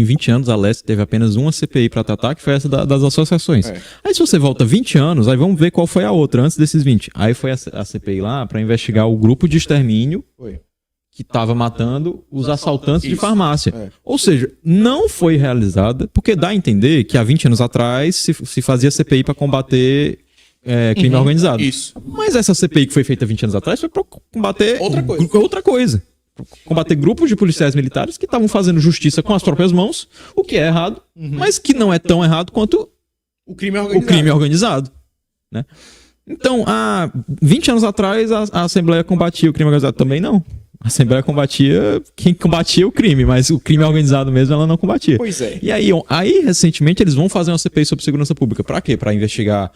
Em 20 anos, a Leste teve apenas uma CPI para tratar, que foi essa das associações. Aí, se você volta 20 anos, aí vamos ver qual foi a outra, antes desses 20. Aí foi a CPI lá para investigar o grupo de extermínio que estava matando os assaltantes de farmácia. Ou seja, não foi realizada, porque dá a entender que há 20 anos atrás se fazia CPI para combater crime organizado. Isso. Mas essa CPI que foi feita 20 anos atrás foi para combater outra coisa. Combater grupos de policiais militares que estavam fazendo justiça com as próprias mãos, o que é errado, mas que não é tão errado quanto o crime organizado. Né? Então, há 20 anos atrás, a Assembleia combatia o crime organizado. Também não. A Assembleia combatia quem combatia o crime, mas o crime organizado mesmo ela não combatia. Pois é. E aí recentemente, eles vão fazer uma CPI sobre segurança pública. Para quê? Para investigar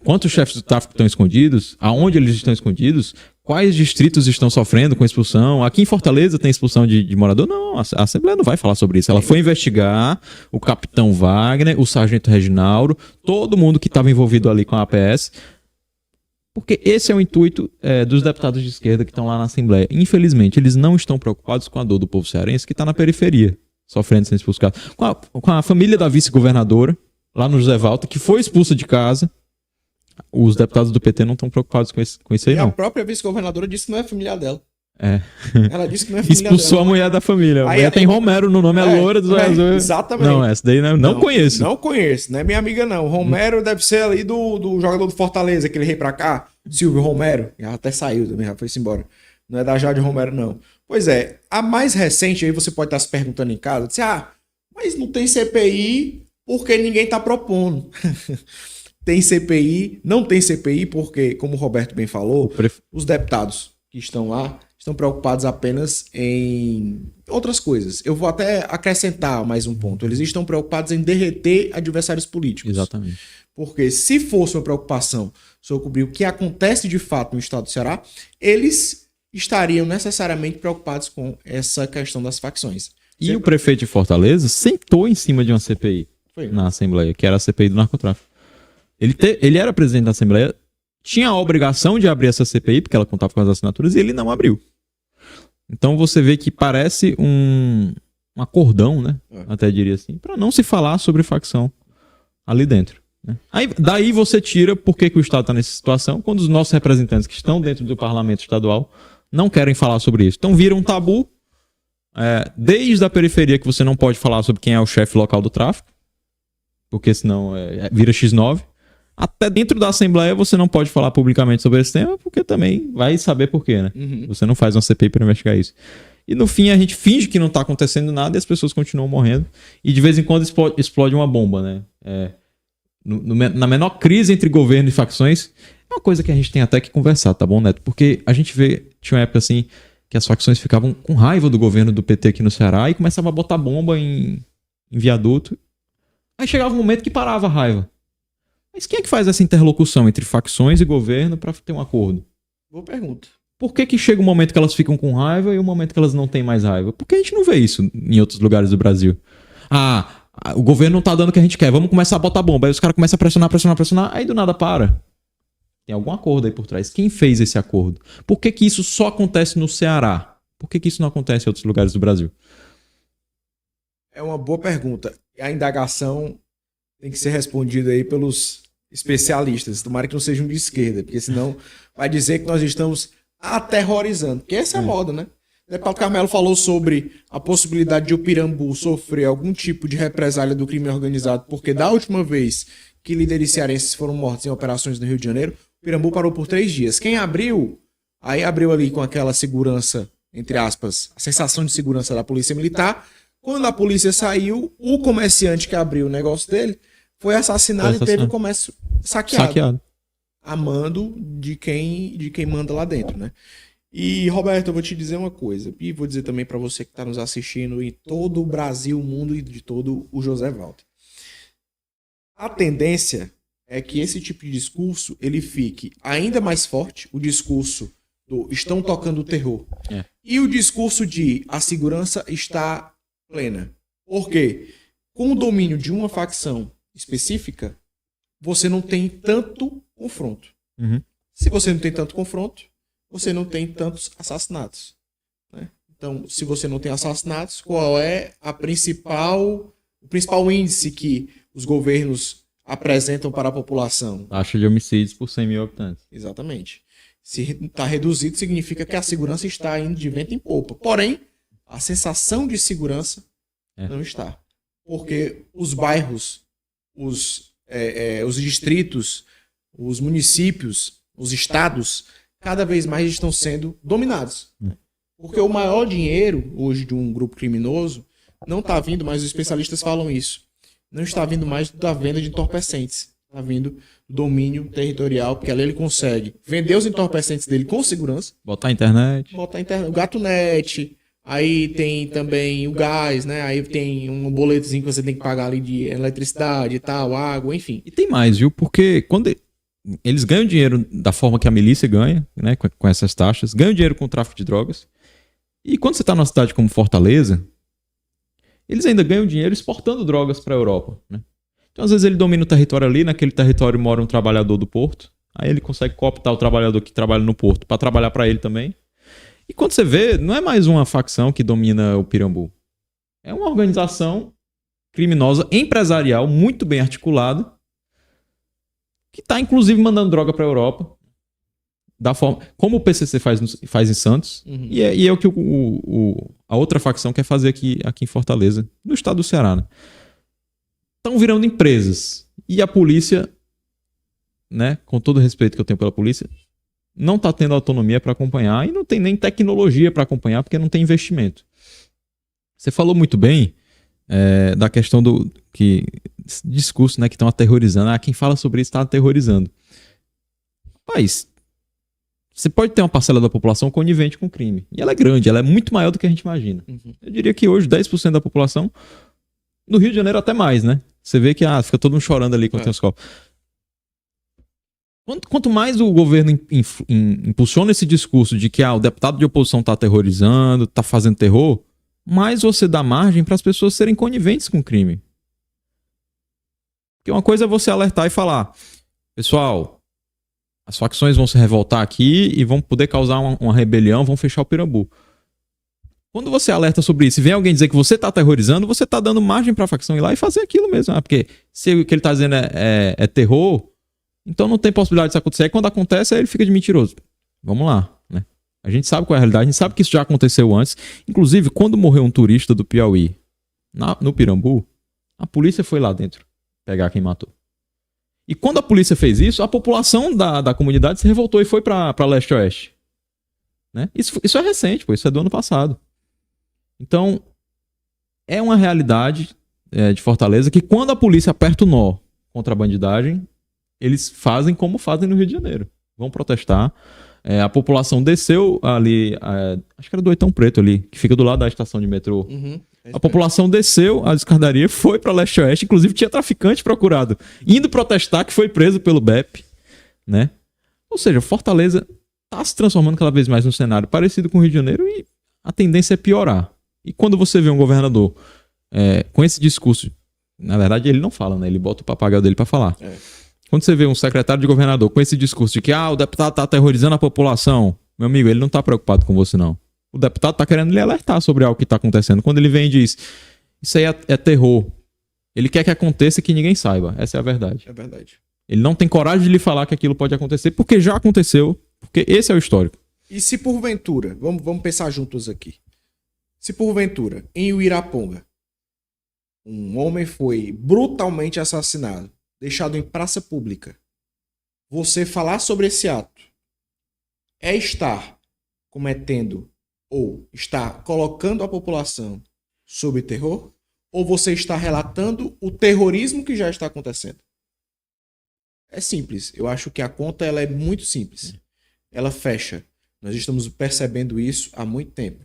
quantos chefes do tráfico estão escondidos, aonde eles estão escondidos, quais distritos estão sofrendo com expulsão. Aqui em Fortaleza tem expulsão de morador? Não, a Assembleia não vai falar sobre isso. Ela foi investigar o capitão Wagner, o sargento Reginaldo, todo mundo que estava envolvido ali com a APS, porque esse é o intuito dos deputados de esquerda que estão lá na Assembleia. Infelizmente, eles não estão preocupados com a dor do povo cearense que está na periferia, sofrendo sendo expulsado. Com a família da vice-governadora, lá no José Walter, que foi expulsa de casa. Os deputados do PT não estão preocupados com isso aí, não. E a própria vice-governadora disse que não é familiar dela. Ela disse que não é familiar dela. Expulsou a mulher da família. A mulher tem Romero no nome, é loura dos olhos. Exatamente. Não, essa daí não conheço. Não conheço, não é minha amiga, não. Romero deve ser ali do jogador do Fortaleza, que ele veio pra cá, Silvio Romero. Já até saiu também, já foi-se embora. Não é da Jade Romero, não. Pois é, a mais recente, aí você pode estar se perguntando em casa, mas não tem CPI porque ninguém tá propondo. Tem CPI, não tem CPI porque, como o Roberto bem falou, os deputados que estão lá estão preocupados apenas em outras coisas. Eu vou até acrescentar mais um ponto. Eles estão preocupados em derreter adversários políticos. Exatamente. Porque se fosse uma preocupação sobre cobrir o que acontece de fato no estado do Ceará, eles estariam necessariamente preocupados com essa questão das facções. E o prefeito de Fortaleza sentou em cima de uma CPI na Assembleia, que era a CPI do narcotráfico. Ele era presidente da Assembleia, tinha a obrigação de abrir essa CPI, porque ela contava com as assinaturas, e ele não abriu. Então você vê que parece um acordão, né? Até diria assim, para não se falar sobre facção ali dentro. Né? Daí você tira por que o Estado está nessa situação, quando os nossos representantes que estão dentro do parlamento estadual não querem falar sobre isso. Então vira um tabu, desde a periferia que você não pode falar sobre quem é o chefe local do tráfico, porque senão vira X9. Até dentro da Assembleia você não pode falar publicamente sobre esse tema, porque também vai saber por quê, né? Você não faz uma CPI para investigar isso. E no fim a gente finge que não está acontecendo nada e as pessoas continuam morrendo. E de vez em quando explode uma bomba, né? Na menor crise entre governo e facções, é uma coisa que a gente tem até que conversar, tá bom, Neto? Porque a gente tinha uma época assim, que as facções ficavam com raiva do governo do PT aqui no Ceará e começavam a botar bomba em viaduto. Aí chegava um momento que parava a raiva. Mas quem é que faz essa interlocução entre facções e governo para ter um acordo? Boa pergunta. Por que chega um momento que elas ficam com raiva e um momento que elas não têm mais raiva? Porque a gente não vê isso em outros lugares do Brasil. O governo não tá dando o que a gente quer, vamos começar a botar bomba. Aí os caras começam a pressionar, aí do nada para. Tem algum acordo aí por trás. Quem fez esse acordo? Por que isso só acontece no Ceará? Por que isso não acontece em outros lugares do Brasil? É uma boa pergunta. A indagação tem que ser respondida aí pelos especialistas. Tomara que não sejam de esquerda, porque senão vai dizer que nós estamos aterrorizando. Porque essa é a moda, né? O deputado Carmelo falou sobre a possibilidade de o Pirambu sofrer algum tipo de represália do crime organizado, porque da última vez que líderes cearenses foram mortos em operações no Rio de Janeiro, o Pirambu parou por 3 dias. Quem abriu, aí abriu ali com aquela segurança, entre aspas, a sensação de segurança da polícia militar. Quando a polícia saiu, o comerciante que abriu o negócio dele foi assassinado e teve o comércio saqueado. A mando de quem manda lá dentro, né? E, Roberto, eu vou te dizer uma coisa, e vou dizer também para você que está nos assistindo em todo o Brasil, o mundo e de todo o José Walter. A tendência é que esse tipo de discurso ele fique ainda mais forte, o discurso do estão tocando o terror, e o discurso de a segurança está plena. Por quê? Com o domínio de uma facção específica, você não tem tanto confronto. Se você não tem tanto confronto, você não tem tantos assassinatos. Né? Então, se você não tem assassinatos, qual é o principal índice que os governos apresentam para a população? Taxa de homicídios por 100 mil habitantes. Exatamente. Se está reduzido, significa que a segurança está indo de vento em popa. Porém, a sensação de segurança não está. Porque os bairros, os distritos, os municípios, os estados, cada vez mais estão sendo dominados. Porque o maior dinheiro hoje de um grupo criminoso não está vindo, mas os especialistas falam isso, não está vindo mais da venda de entorpecentes. Está vindo do domínio territorial, porque ali ele consegue vender os entorpecentes dele com segurança. Botar a internet. O GatoNet, aí tem também o gás, né? Aí tem um boletozinho que você tem que pagar ali de eletricidade e tal, água, enfim. E tem mais, viu? Porque quando eles ganham dinheiro da forma que a milícia ganha, né? Com essas taxas, ganham dinheiro com o tráfico de drogas. E quando você está numa cidade como Fortaleza, eles ainda ganham dinheiro exportando drogas para a Europa, né? Então, às vezes, ele domina o território ali, naquele território mora um trabalhador do porto, aí ele consegue cooptar o trabalhador que trabalha no porto para trabalhar para ele também. E quando você vê, não é mais uma facção que domina o Pirambu. É uma organização criminosa, empresarial, muito bem articulada, que está, inclusive, mandando droga para a Europa, da forma como o PCC faz em Santos, e é o que a outra facção quer fazer aqui em Fortaleza, no estado do Ceará, né? Estão virando empresas. E a polícia, né, com todo o respeito que eu tenho pela polícia, não está tendo autonomia para acompanhar e não tem nem tecnologia para acompanhar porque não tem investimento. Você falou muito bem da questão do discurso, né, que estão aterrorizando. Quem fala sobre isso está aterrorizando. Rapaz, você pode ter uma parcela da população conivente com o crime. E ela é grande, ela é muito maior do que a gente imagina. Eu diria que hoje 10% da população, no Rio de Janeiro até mais, né? Você vê que fica todo mundo chorando ali quando tem os copos. Quanto mais o governo impulsiona esse discurso de que o deputado de oposição está aterrorizando, está fazendo terror, mais você dá margem para as pessoas serem coniventes com o crime. Porque uma coisa é você alertar e falar: pessoal, as facções vão se revoltar aqui e vão poder causar uma rebelião, vão fechar o Pirambu. Quando você alerta sobre isso e vem alguém dizer que você está aterrorizando, você está dando margem para a facção ir lá e fazer aquilo mesmo. Porque se o que ele está dizendo é terror, então não tem possibilidade disso acontecer. Aí quando acontece, aí ele fica de mentiroso. Vamos lá, né? A gente sabe qual é a realidade, a gente sabe que isso já aconteceu antes. Inclusive, quando morreu um turista do Piauí no Pirambu, a polícia foi lá dentro pegar quem matou. E quando a polícia fez isso, a população da comunidade se revoltou e foi para leste-oeste. Né? Isso é recente, isso é do ano passado. Então, é uma realidade de Fortaleza que quando a polícia aperta o nó contra a bandidagem, eles fazem como fazem no Rio de Janeiro. Vão protestar. A população desceu ali, acho que era do Oitão Preto ali, que fica do lado da estação de metrô. A população desceu a escadaria, foi para leste-oeste, inclusive tinha traficante procurado, indo protestar, que foi preso pelo BEP. Né? Ou seja, Fortaleza está se transformando cada vez mais num cenário parecido com o Rio de Janeiro e a tendência é piorar. E quando você vê um governador com esse discurso, na verdade ele não fala, né? Ele bota o papagaio dele para falar. Quando você vê um secretário de governador com esse discurso de que o deputado está aterrorizando a população, meu amigo, ele não está preocupado com você, não. O deputado está querendo lhe alertar sobre algo que está acontecendo. Quando ele vem e diz, isso aí é terror, ele quer que aconteça e que ninguém saiba. Essa é a verdade. É verdade. Ele não tem coragem de lhe falar que aquilo pode acontecer, porque já aconteceu, porque esse é o histórico. E se porventura, vamos pensar juntos aqui. Se porventura, em Uiraponga, um homem foi brutalmente assassinado, deixado em praça pública, você falar sobre esse ato é estar cometendo ou estar colocando a população sob terror, ou você está relatando o terrorismo que já está acontecendo? É simples. Eu acho que a conta ela é muito simples. Ela fecha. Nós estamos percebendo isso há muito tempo.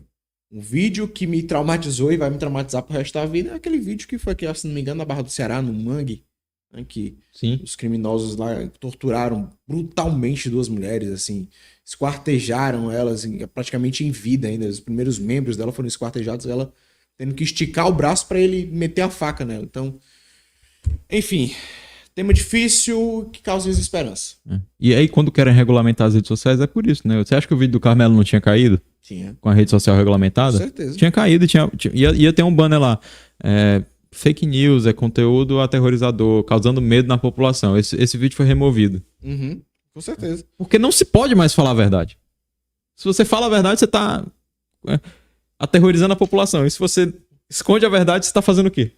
Um vídeo que me traumatizou e vai me traumatizar pro resto da vida é aquele vídeo que foi aqui, se não me engano, na Barra do Ceará, no Mangue, né, que os criminosos lá torturaram brutalmente duas mulheres, assim, esquartejaram elas praticamente em vida ainda. Os primeiros membros dela foram esquartejados, ela tendo que esticar o braço para ele meter a faca nela. Então, enfim, tema difícil que causa desesperança. E aí, quando querem regulamentar as redes sociais, é por isso, né? Você acha que o vídeo do Carmelo não tinha caído? com a rede social regulamentada, Com certeza. tinha caído, ia ter um banner lá. Fake news, é conteúdo aterrorizador, causando medo na população. Esse vídeo foi removido. Uhum. Com certeza. Porque não se pode mais falar a verdade. Se você fala a verdade, você tá aterrorizando a população. E se você esconde a verdade, você tá fazendo o quê?